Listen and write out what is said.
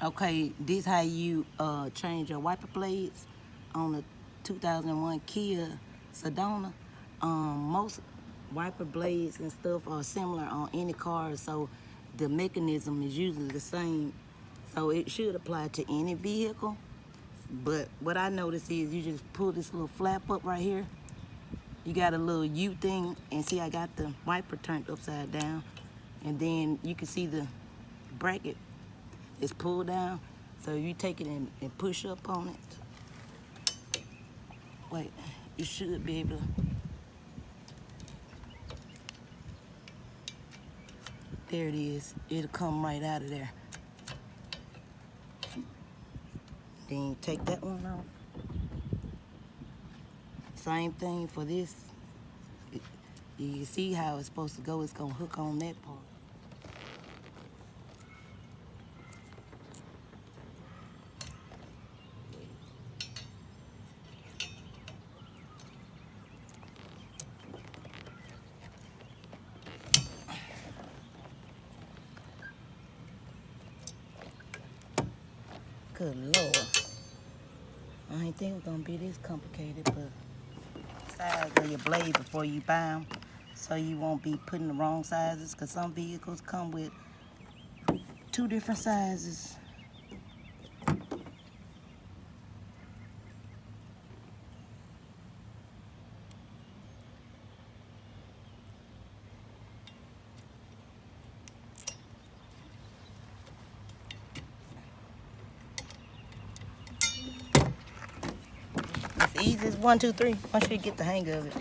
Okay, this how you change your wiper blades on the 2001 Kia Sedona. Most wiper blades and stuff are similar on any car, so the mechanism is usually the same. So it should apply to any vehicle. But what I noticed is you just pull this little flap up right here. You got a little U thing, and see I got the wiper turned upside down. And then you can see the bracket is pulled down. So you take it and push up on it. Wait, you should be able to. There it is. It'll come right out of there. Then you take that one off. Same thing for this. You see how it's supposed to go. It's gonna hook on that part. Good Lord. I didn't think it was gonna be this complicated, but size of your blade before you buy them, so you won't be putting the wrong sizes, because some vehicles come with 2 different sizes. It's easy as 1, 2, 3 once you get the hang of it.